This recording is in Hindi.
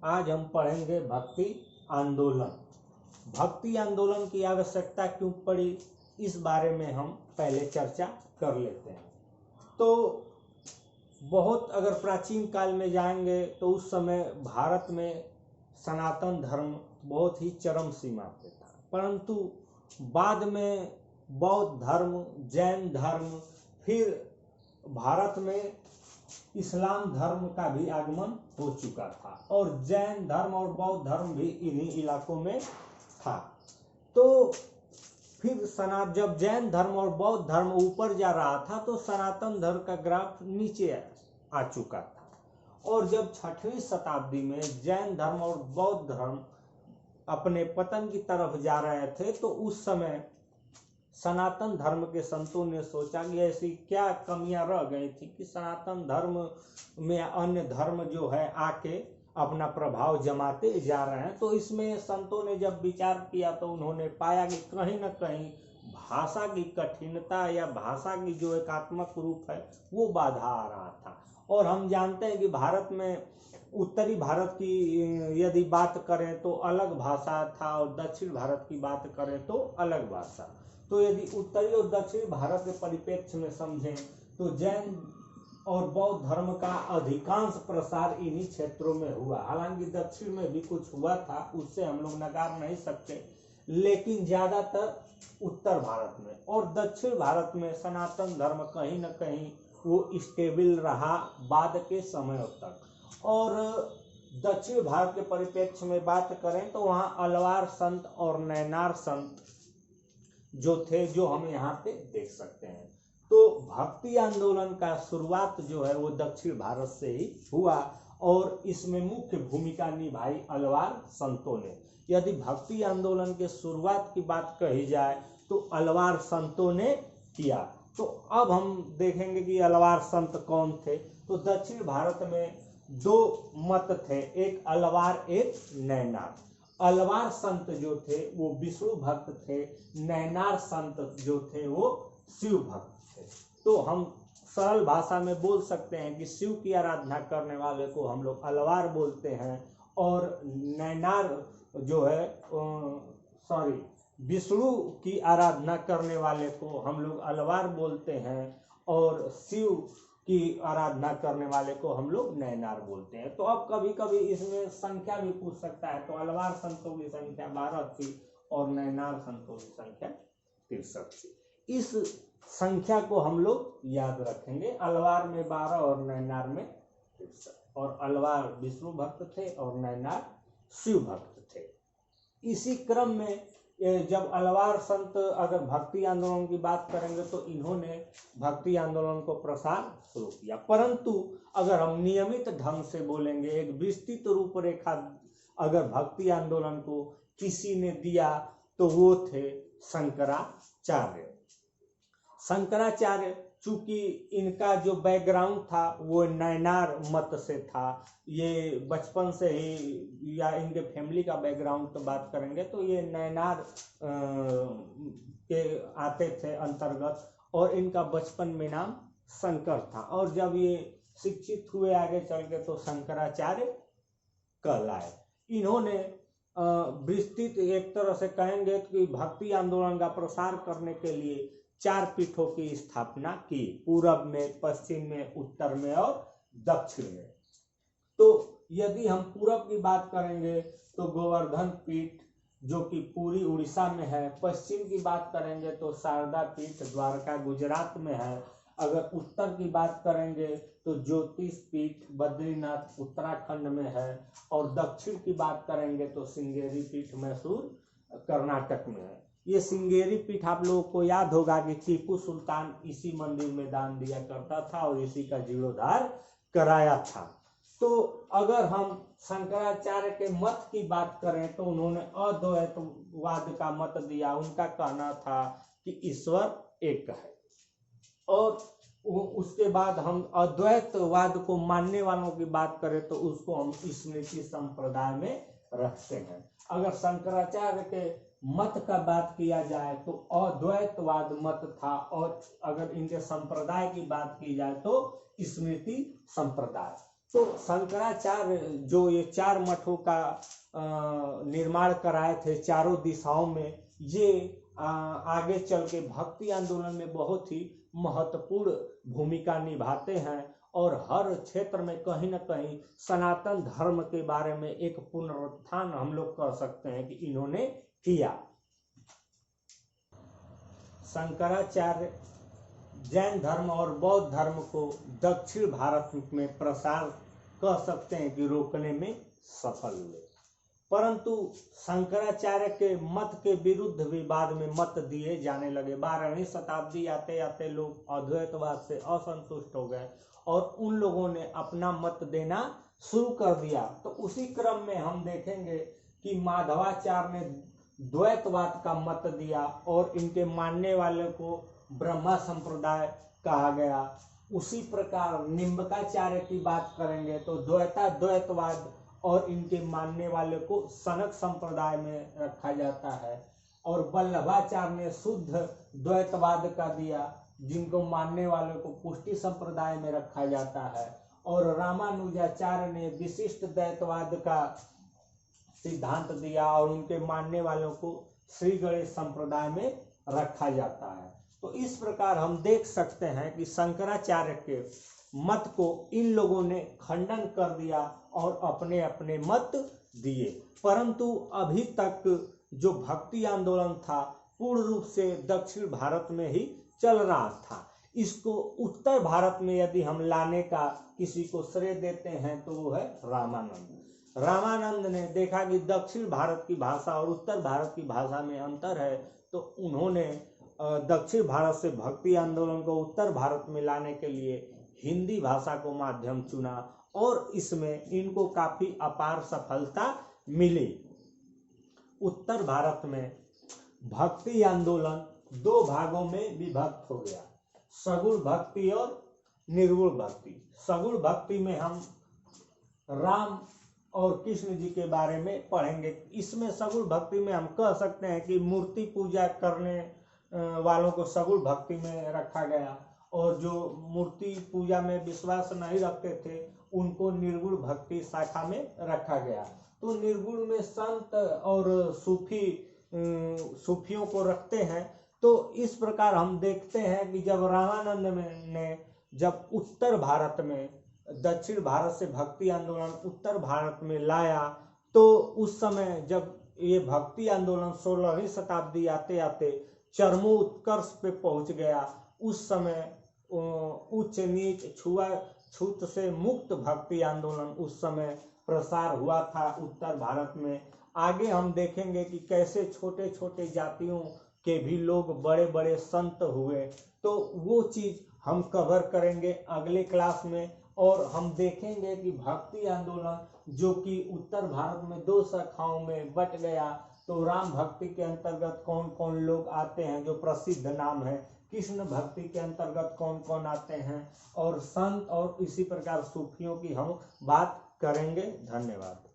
आज हम पढ़ेंगे भक्ति आंदोलन। भक्ति आंदोलन की आवश्यकता क्यों पड़ी, इस बारे में हम पहले चर्चा कर लेते हैं। तो बहुत अगर प्राचीन काल में जाएंगे तो उस समय भारत में सनातन धर्म बहुत ही चरम सीमा पे था, परंतु बाद में बौद्ध धर्म, जैन धर्म, फिर भारत में इस्लाम धर्म का भी आगमन हो चुका था और जैन धर्म और बौद्ध धर्म भी इन्हीं इलाकों में था। तो फिर जब जैन धर्म और बौद्ध धर्म ऊपर जा रहा था तो सनातन धर्म का ग्राफ नीचे आ चुका था। और जब 6वीं शताब्दी में जैन धर्म और बौद्ध धर्म अपने पतन की तरफ जा रहे थे तो उस समय सनातन धर्म के संतों ने सोचा कि ऐसी क्या कमियां रह गई थी कि सनातन धर्म में अन्य धर्म जो है आके अपना प्रभाव जमाते जा रहे हैं। तो इसमें संतों ने जब विचार किया तो उन्होंने पाया कि कहीं न कहीं भाषा की कठिनता या भाषा की जो एकात्मक रूप है वो बाधा आ रहा था। और हम जानते हैं कि भारत में उत्तरी भारत की यदि बात करें तो अलग भाषा था और दक्षिण भारत की बात करें तो अलग भाषा। तो यदि उत्तरी और दक्षिणी भारत के परिप्रेक्ष्य में समझें तो जैन और बौद्ध धर्म का अधिकांश प्रसार इन्हीं क्षेत्रों में हुआ। हालांकि दक्षिण में भी कुछ हुआ था, उससे हम लोग नकार नहीं सकते, लेकिन ज्यादातर उत्तर भारत में और दक्षिण भारत में सनातन धर्म कहीं न कहीं वो स्टेबल रहा बाद के समयों तक। और दक्षिण भारत के परिप्रेक्ष्य में बात करें तो वहाँ अलवार संत और नैनार संत जो थे, जो हम यहाँ पे देख सकते हैं। तो भक्ति आंदोलन का शुरुआत जो है वो दक्षिण भारत से ही हुआ और इसमें मुख्य भूमिका निभाई अलवार संतों ने। यदि भक्ति आंदोलन के शुरुआत की बात कही जाए तो अलवार संतों ने किया। तो अब हम देखेंगे कि अलवार संत कौन थे। तो दक्षिण भारत में दो मत थे, एक अलवार एक नैनार। अलवार संत जो थे वो विष्णु भक्त थे, नैनार संत जो थे वो शिव भक्त थे। तो हम सरल भाषा में बोल सकते हैं कि शिव की आराधना करने वाले को हम लोग अलवार बोलते हैं और नैनार जो है विष्णु की आराधना करने वाले को हम लोग अलवार बोलते हैं और शिव की आराधना करने वाले को हम लोग नैनार बोलते हैं। तो अब कभी कभी इसमें संख्या भी पूछ सकता है, तो अलवार संतों की संख्या 12 थी और नैनार संतों की संख्या 63 थी। इस संख्या को हम लोग याद रखेंगे, अलवार में 12 और नैनार में 63। और अलवार विष्णु भक्त थे और नैनार शिव भक्त थे। इसी क्रम में जब अलवार संत अगर भक्ति आंदोलन की बात करेंगे तो इन्होंने भक्ति आंदोलन को प्रसार शुरू किया, परंतु अगर हम नियमित ढंग से बोलेंगे, एक विस्तृत रूपरेखा अगर भक्ति आंदोलन को किसी ने दिया तो वो थे शंकराचार्य। शंकराचार्य चूंकि इनका जो बैकग्राउंड था वो नैनार मत से था, ये बचपन से ही, या इनके फैमिली का बैकग्राउंड की बात करेंगे तो ये नैनार के आते थे अंतर्गत और इनका बचपन में नाम शंकर था। और जब ये शिक्षित हुए आगे चल के तो शंकराचार्य कहलाए। इन्होंने विस्तृत एक तरह से कहेंगे कि भक्ति आंदोलन का प्रसार करने के लिए 4 पीठों की स्थापना की, पूरब में, पश्चिम में, उत्तर में और दक्षिण में। तो यदि हम पूरब की बात करेंगे तो गोवर्धन पीठ जो कि पूरी उड़ीसा में है, पश्चिम की बात करेंगे तो शारदा पीठ द्वारका गुजरात में है, अगर उत्तर की बात करेंगे तो ज्योतिष पीठ बद्रीनाथ उत्तराखंड में है, और दक्षिण की बात करेंगे तो श्रृंगेरी पीठ मैसूर कर्नाटक में है। ये श्रृंगेरी पीठ आप लोगों को याद होगा कि टीपू सुल्तान इसी मंदिर में दान दिया करता था और इसी का जीर्णोद्धार कराया था। तो अगर हम शंकराचार्य के मत की बात करें तो उन्होंने अद्वैतवाद का मत दिया। उनका कहना था कि ईश्वर एक है। और उसके बाद हम अद्वैतवाद को मानने वालों की बात करें तो उसको हम स्मृति संप्रदाय में रखते हैं। अगर शंकराचार्य के मत का बात किया जाए तो अद्वैतवाद मत था, और अगर इनके संप्रदाय की बात की जाए तो स्मृति संप्रदाय। तो शंकराचार्य जो ये 4 मठों का निर्माण कराए थे चारों दिशाओं में, ये आगे चल के भक्ति आंदोलन में बहुत ही महत्वपूर्ण भूमिका निभाते हैं और हर क्षेत्र में कहीं न कहीं सनातन धर्म के बारे में एक पुनरुत्थान हम लोग कह सकते हैं कि इन्होंने किया। शंकराचार्य जैन धर्म और बौद्ध धर्म को दक्षिण भारत में प्रसार कह सकते हैं कि रोकने में सफल हुए, परंतु शंकराचार्य के मत के विरुद्ध विवाद में मत दिए जाने लगे। 12वीं शताब्दी आते आते लोग अद्वैतवाद से असंतुष्ट हो गए और उन लोगों ने अपना मत देना शुरू कर दिया। तो उसी क्रम में हम देखेंगे कि माधवाचार्य ने द्वैतवाद का मत दिया और इनके मानने वाले को ब्रह्मा संप्रदाय कहा गया। उसी प्रकार निम्बकाचार्य की बात करेंगे तो द्वैतवाद और इनके मानने वाले को सनक संप्रदाय में रखा जाता है, और वल्लभाचार्य ने शुद्ध द्वैतवाद का दिया जिनको मानने वाले को पुष्टि संप्रदाय में रखा जाता है, और रामानुजाचार्य ने विशिष्ट द्वैतवाद का सिद्धांत दिया और उनके मानने वालों को श्री गणेश संप्रदाय में रखा जाता है। तो इस प्रकार हम देख सकते हैं कि शंकराचार्य के मत को इन लोगों ने खंडन कर दिया और अपने अपने मत दिए, परंतु अभी तक जो भक्ति आंदोलन था पूर्ण रूप से दक्षिण भारत में ही चल रहा था। इसको उत्तर भारत में यदि हम लाने का किसी को श्रेय देते हैं तो वो है रामानंद। रामानंद ने देखा कि दक्षिण भारत की भाषा और उत्तर भारत की भाषा में अंतर है, तो उन्होंने दक्षिण भारत से भक्ति आंदोलन को उत्तर भारत में लाने के लिए हिंदी भाषा को माध्यम चुना और इसमें इनको काफी अपार सफलता मिली। उत्तर भारत में भक्ति आंदोलन 2 भागों में विभक्त हो गया, सगुण भक्ति और निर्गुण भक्ति। सगुण भक्ति में हम राम और कृष्ण जी के बारे में पढ़ेंगे। इसमें सगुण भक्ति में हम कह सकते हैं कि मूर्ति पूजा करने वालों को सगुण भक्ति में रखा गया और जो मूर्ति पूजा में विश्वास नहीं रखते थे उनको निर्गुण भक्ति शाखा में रखा गया। तो निर्गुण में संत और सूफियों को रखते हैं। तो इस प्रकार हम देखते हैं कि जब रामानंद ने जब उत्तर भारत में दक्षिण भारत से भक्ति आंदोलन उत्तर भारत में लाया, तो उस समय जब ये भक्ति आंदोलन 16वीं शताब्दी आते आते चरमोत्कर्ष पे पहुंच गया, उस समय उच्च नीच छूत से मुक्त भक्ति आंदोलन उस समय प्रसार हुआ था उत्तर भारत में। आगे हम देखेंगे कि कैसे छोटे छोटे जातियों के भी लोग बड़े बड़े संत हुए, तो वो चीज हम कवर करेंगे अगले क्लास में। और हम देखेंगे कि भक्ति आंदोलन जो कि उत्तर भारत में 2 शाखाओं में बट गया, तो राम भक्ति के अंतर्गत कौन कौन लोग आते हैं जो प्रसिद्ध नाम है, कृष्ण भक्ति के अंतर्गत कौन कौन आते हैं, और संत और इसी प्रकार सूफियों की हम बात करेंगे। धन्यवाद।